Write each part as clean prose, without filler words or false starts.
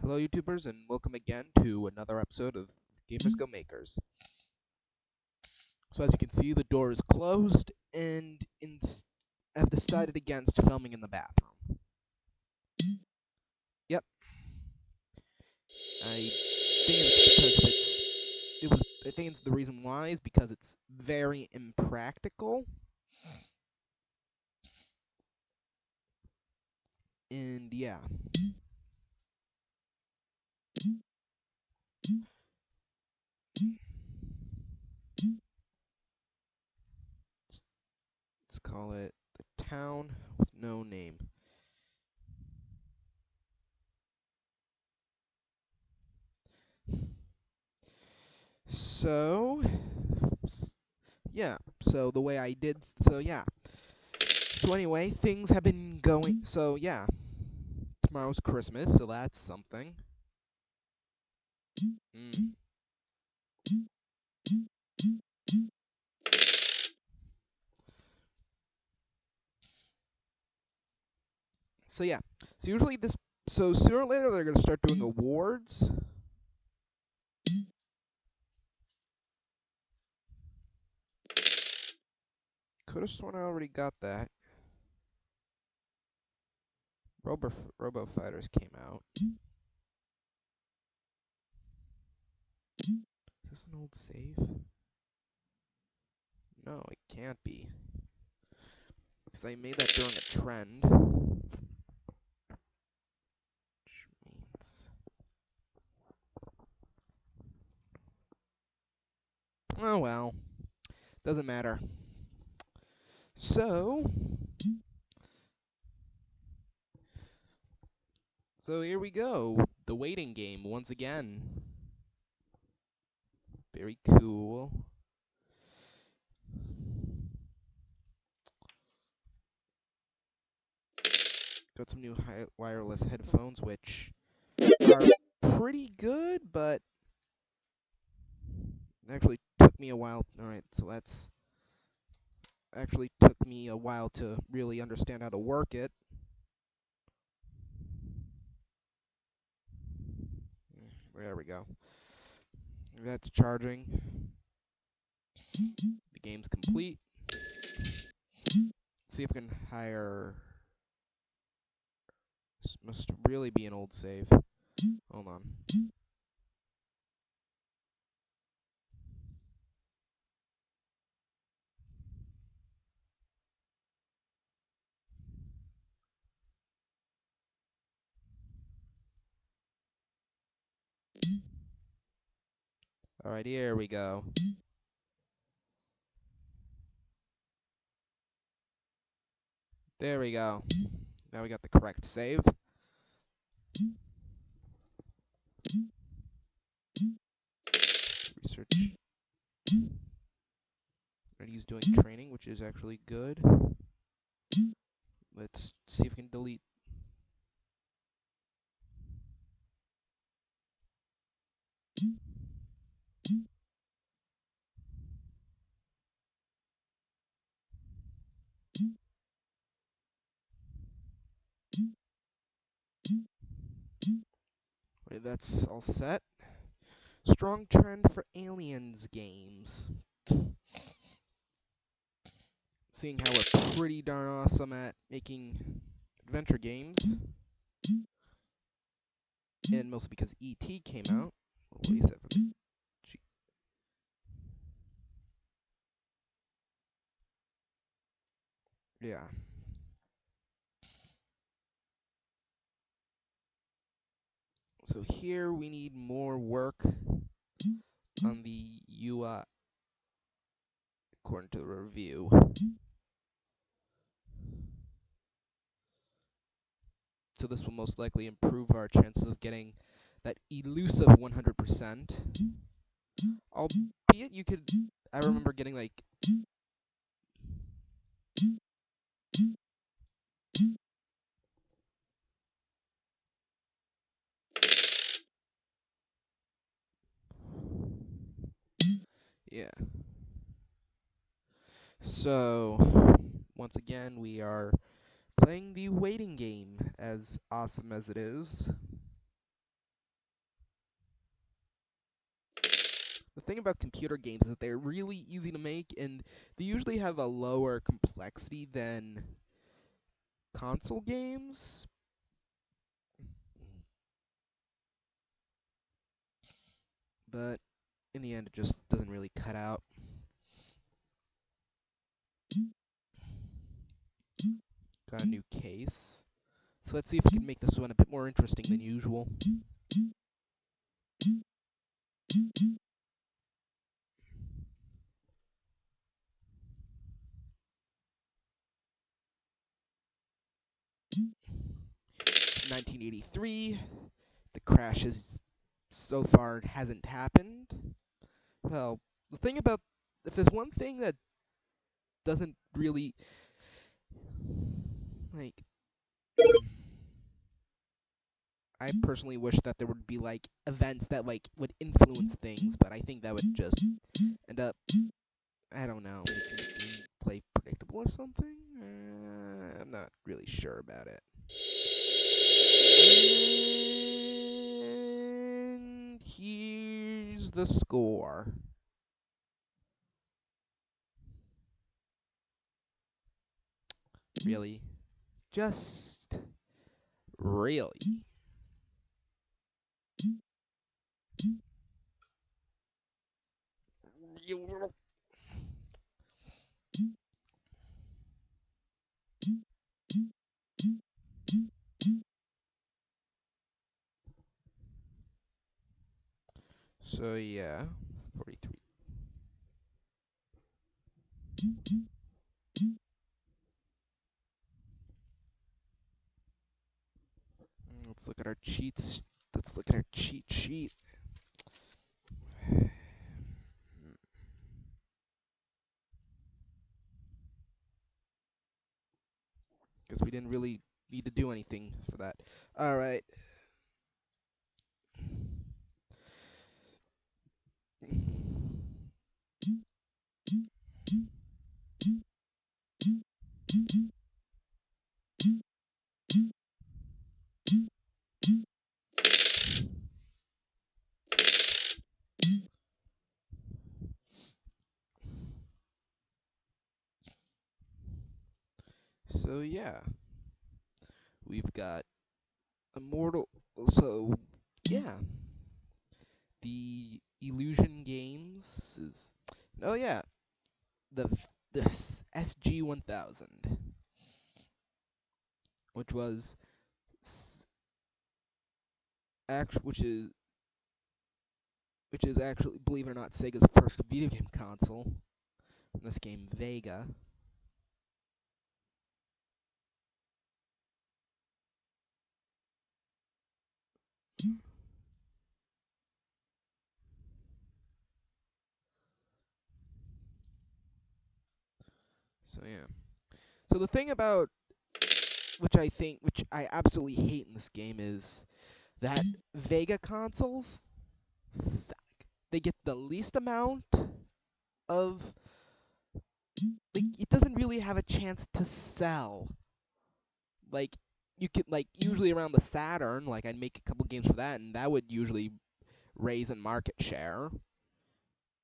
Hello, YouTubers, and welcome again to another episode of GamersGoMakers. So as you can see, the door is closed, and I've decided against filming in the bathroom. Yep, I think I think it's the reason why is because it's very impractical, and yeah. Let's call it the town with no name. So, yeah. So the way I did, so yeah. So anyway, things have been going. So yeah, tomorrow's Christmas, so that's something. Mm. So yeah, so usually so sooner or later they're gonna start doing awards. Could have sworn I already got that. Robo Fighters came out. Is this an old save? No, it can't be. Because I made that during a trend. Which means... Oh well. Doesn't matter. So here we go. The waiting game once again. Very cool. Got some new wireless headphones, which are pretty good, but it actually took me a while. Alright, so that's actually took me a while to really understand how to work it. There we go. That's charging. The game's complete. Let's see if we can hire... This must really be an old save. Hold on. Alright, here we go. There we go. Now we got the correct save. Research. And he's doing training, which is actually good. Let's see if we can delete. Wait, that's all set. Strong trend for aliens games. Seeing how we're pretty darn awesome at making adventure games. And mostly because E.T. came out. What is that for the Yeah. So here we need more work on the UI, according to the review. So this will most likely improve our chances of getting that elusive 100%. Albeit you could, I remember getting like... Yeah. So, once again, we are playing the waiting game, as awesome as it is. thing about computer games is that they're really easy to make, and they usually have a lower complexity than console games. But in the end, it just doesn't really cut out. Got a new case. So let's see if we can make this one a bit more interesting than usual. It's 1983. The crash is so far hasn't happened. Well, the thing about if there's one thing that doesn't really like I personally wish that there would be like events that like would influence things, but I think that would just end up I don't know, making the gameplay predictable or something. I'm not really sure about it. And here's the score. Really? Just really? So yeah, 43. Let's look at our cheats. Let's look at our cheat sheet. Because we didn't really need to do anything for that. Alright. So yeah, we've got Immortal. So yeah, the Illusion Games is. Oh yeah, the SG-1000, which was which is actually, believe it or not, Sega's first video game console. In this game, Vega. So yeah. So the thing about which I absolutely hate in this game is that Vega consoles suck. They get the least amount of like it doesn't really have a chance to sell. Like you could like usually around the Saturn, like I'd make a couple games for that and that would usually raise in market share.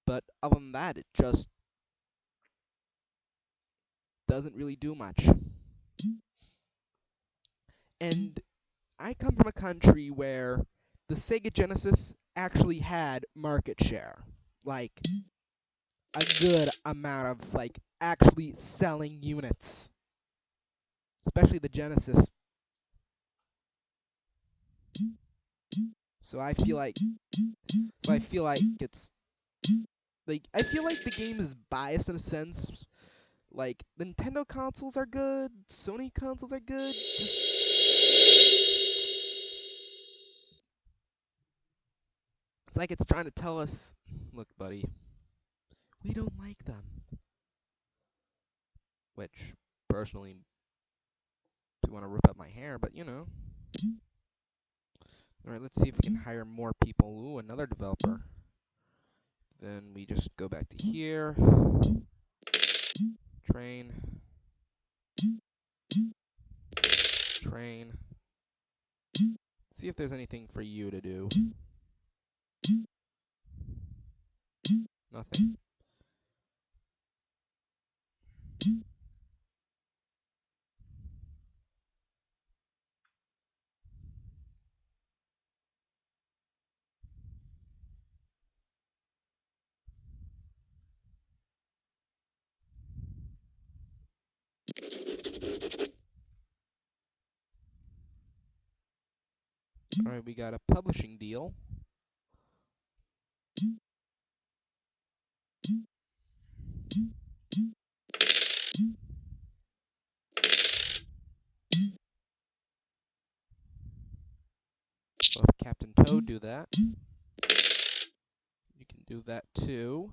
But other than that, it just doesn't really do much. And I come from a country where the Sega Genesis actually had market share. Like a good amount of like actually selling units. Especially the Genesis. So I feel like it's like I feel like the game is biased in a sense. Like Nintendo consoles are good, Sony consoles are good. It's like it's trying to tell us, look, buddy, we don't like them. Which, personally, do want to rip up my hair, but you know. Alright, let's see if we can hire more people. Ooh, another developer. Then we just go back to here. Train. Train. See if there's anything for you to do. Nothing. Alright, we got a publishing deal. Well, if Captain Toad do that, you can do that too.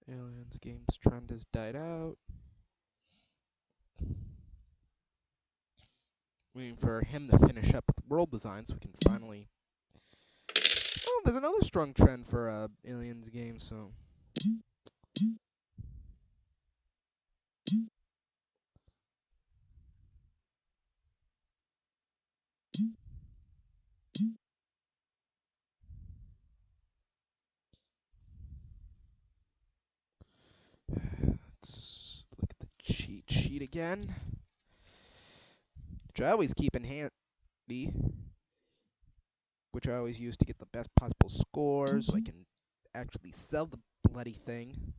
Aliens games trend has died out. Waiting for him to finish up with world design so we can finally... Oh, there's another strong trend for Aliens games, so... Let's look at the cheat sheet again, which I always keep in handy, which I always use to get the best possible scores so I can actually sell the bloody thing.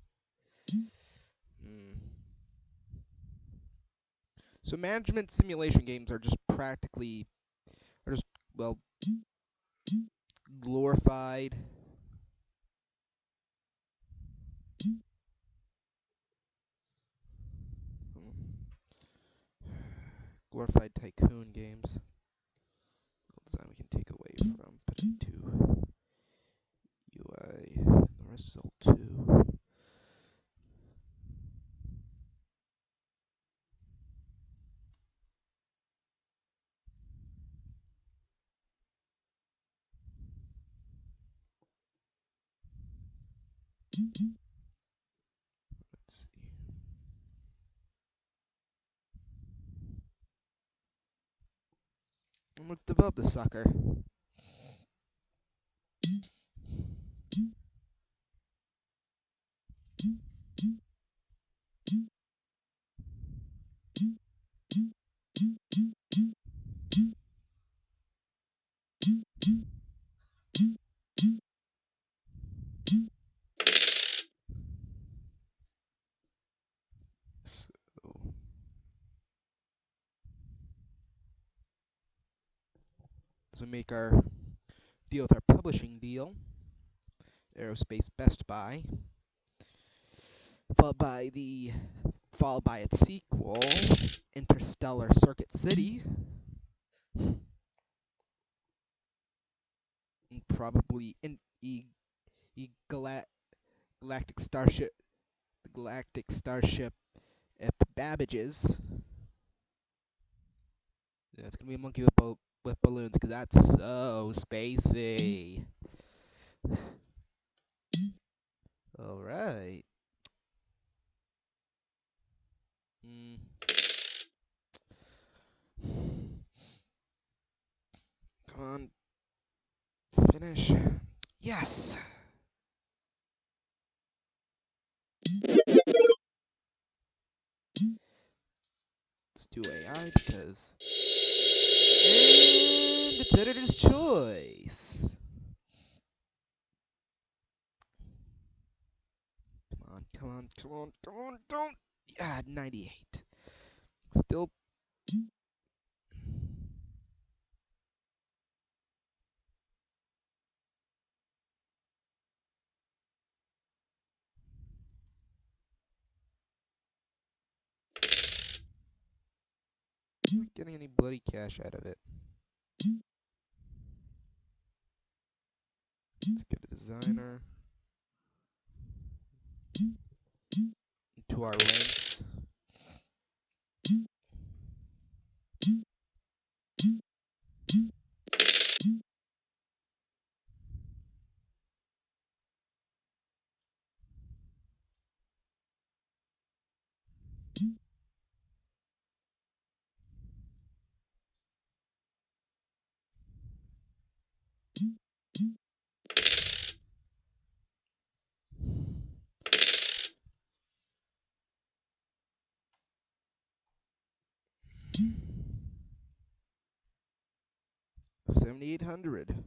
So management simulation games are just practically, well, glorified glorified tycoon games. Design we can take away from, put into UI. The rest is all 2. Let's see. And let's develop the sucker. So make our deal with our publishing deal. Aerospace Best Buy. Followed by its sequel, Interstellar Circuit City. And probably Galactic Starship, the Galactic Starship at Babbage's. Yeah, it's gonna be a monkey with balloons, because that's so spacey. Alright. Come on. Finish. Yes! Let's do AI because... And it's editor's choice. Come on, don't... Yeah, 98. Still... Not getting any bloody cash out of it. Let's get a designer. Into our ranks. $7,800.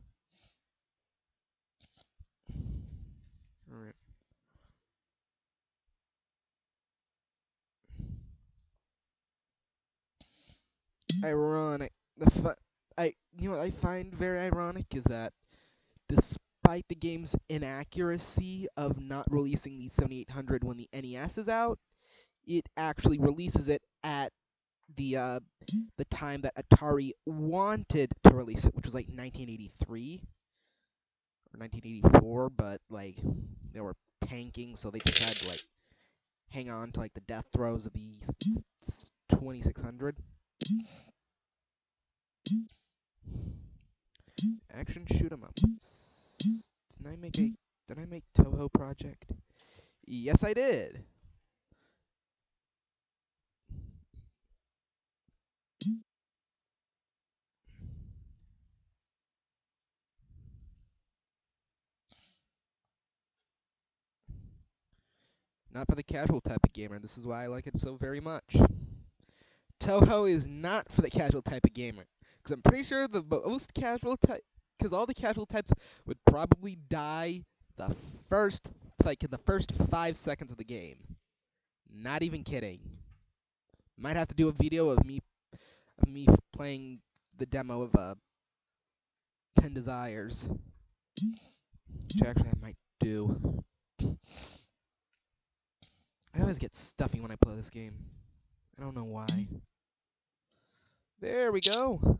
All right. Ironic. You know what I find very ironic is that despite the game's inaccuracy of not releasing the 7800 when the NES is out, it actually releases it at the time that Atari wanted to release it, which was like 1983 or 1984, but like they were tanking, so they just had to like hang on to like the death throes of the 2600. Action shoot 'em up. Did I make Toho Project? Yes, I did. Not for the casual type of gamer. This is why I like it so very much. Toho is not for the casual type of gamer. Because I'm pretty sure the most casual type, because all the casual types would probably die the first, like in the first 5 seconds of the game. Not even kidding. Might have to do a video of me playing the demo of 10 Desires, which actually I might do. I always get stuffy when I play this game. I don't know why. There we go.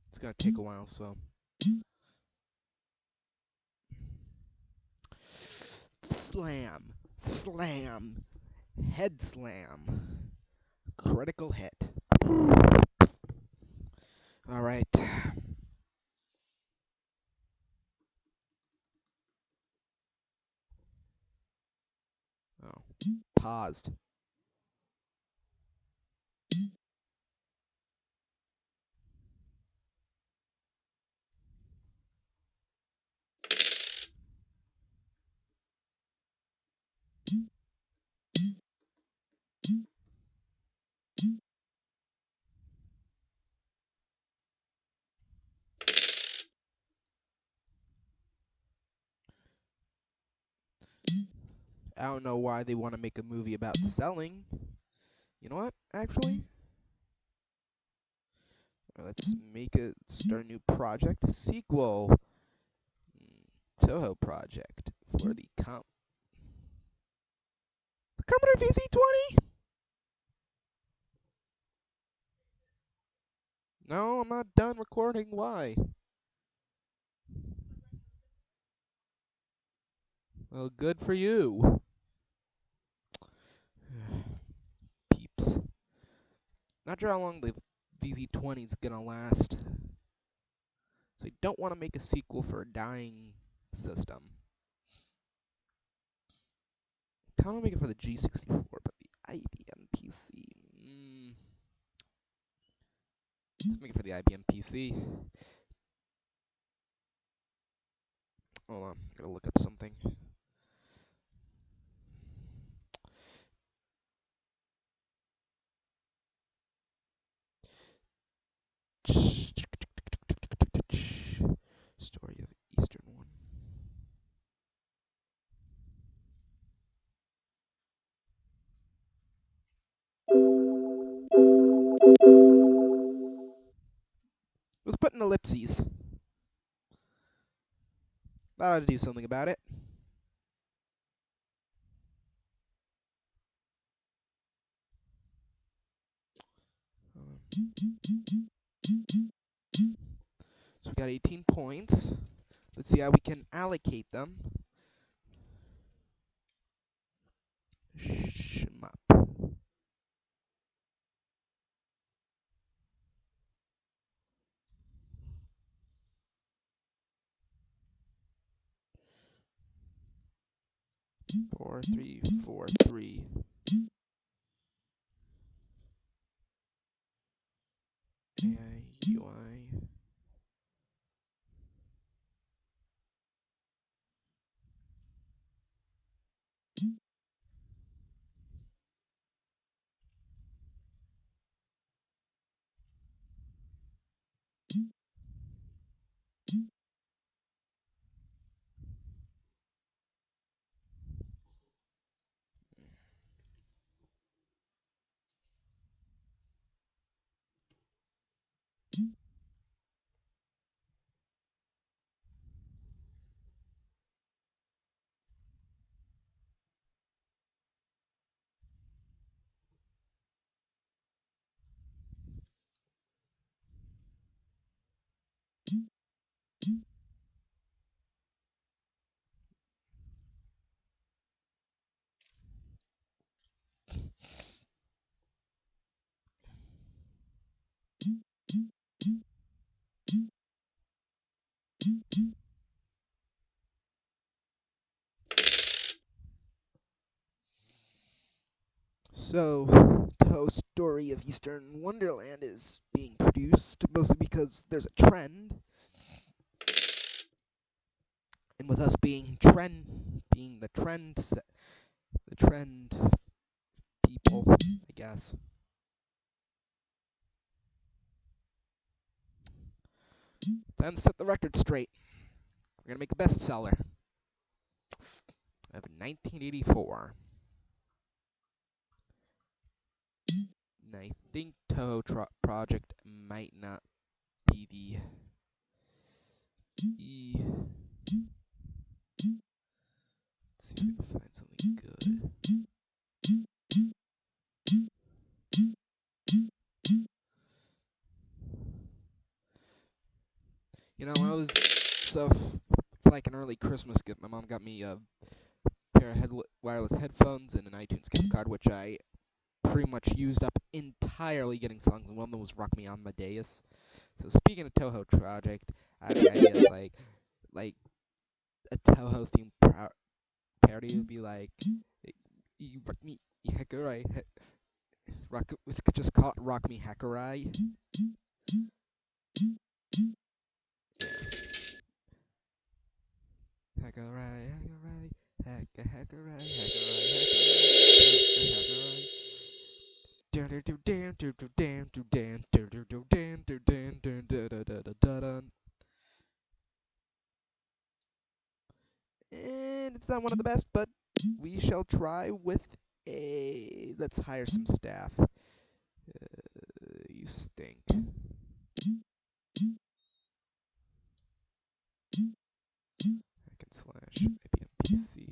It's gonna take a while, so. Slam. Slam. Head slam. Critical hit. Alright. Oh. Paused. I don't know why they want to make a movie about selling. You know what, actually? Let's start a new project. Sequel. Toho project for the Commodore VC-20? No, I'm not done recording. Why? Well, good for you. Peeps. Not sure how long the VZ20 is gonna last. So I don't want to make a sequel for a dying system. I kind of make it for the G64, but the IBM PC. Let's make it for the IBM PC. Hold on, I gotta look up something. Story of Eastern One. Let's put in ellipses. That ought to do something about it. So we got 18 points. Let's see how we can allocate them. Shmup. Four, three, 4, 3. AI, UI. So, Toe's Story of Eastern Wonderland is being produced mostly because there's a trend, and with us being the trend people, I guess. Time to set the record straight. We're gonna make a bestseller of 1984. And I think Project might not be the. Let's see if we can find something good. You know, I was so for like an early Christmas gift, my mom got me a pair of wireless headphones and an iTunes gift card, which I pretty much used up entirely getting songs, and one of them was Rock Me Amadeus. So speaking of Toho Project, I had the idea of like a Toho themed parody would be like, you rock me Hackerai, we could just call it Rock Me Hackerai. Hackerai, Hackerai, Hackerai, Hackerai. And it's not one of the best, but we shall try with a. Let's hire some staff. You stink. Hack and slash IBM PC.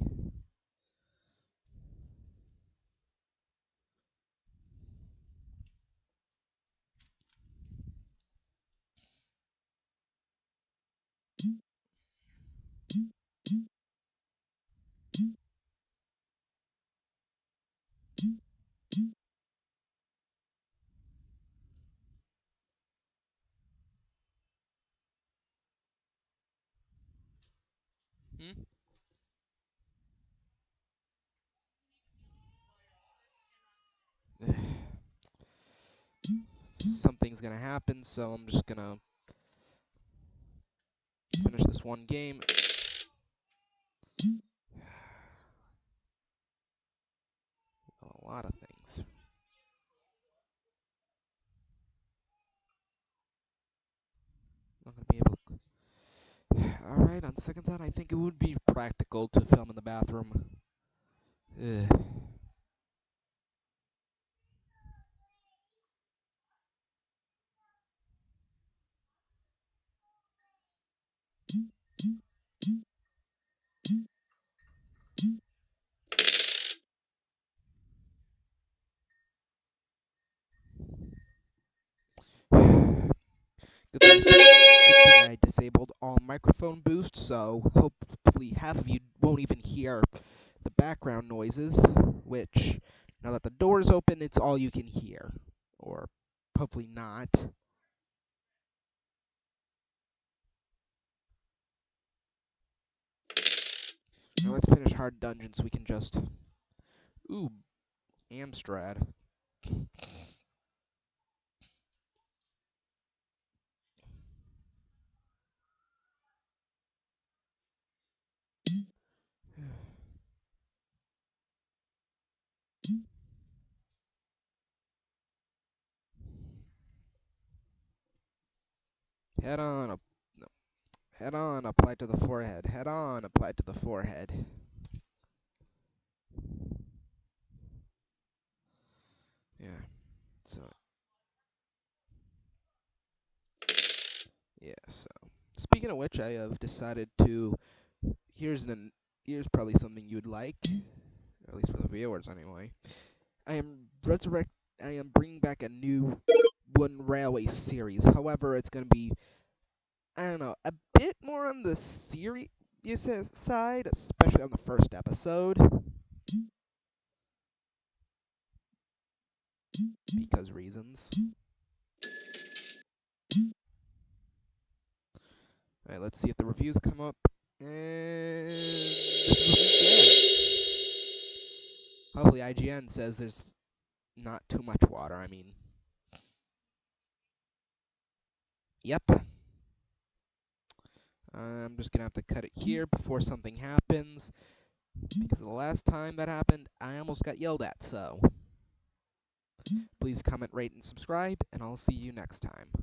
Hmm? Something's gonna happen, so I'm just gonna finish this one game. A lot of things. I'm not gonna be able to. Alright, on second thought, I think it would be practical to film in the bathroom. Ugh. Good thing I disabled all microphone boost, so hopefully half of you won't even hear the background noises, which, now that the door's open, it's all you can hear. Or hopefully not. Now let's finish Hard Dungeon so we can just. Ooh, Amstrad. Head on, no. Head on, applied to the forehead. Head on, applied to the forehead. Yeah, so. Yeah, so. Speaking of which, I have decided to. Here's probably something you'd like, or at least for the viewers anyway. I am I am bringing back a new One Railway series. However, it's going to be I don't know, a bit more on the serious side, especially on the first episode, because reasons. Alright, let's see if the reviews come up. And this is what we get. Hopefully IGN says there's not too much water. I mean, yep. I'm just gonna have to cut it here before something happens, because the last time that happened, I almost got yelled at, so please comment, rate, and subscribe, and I'll see you next time.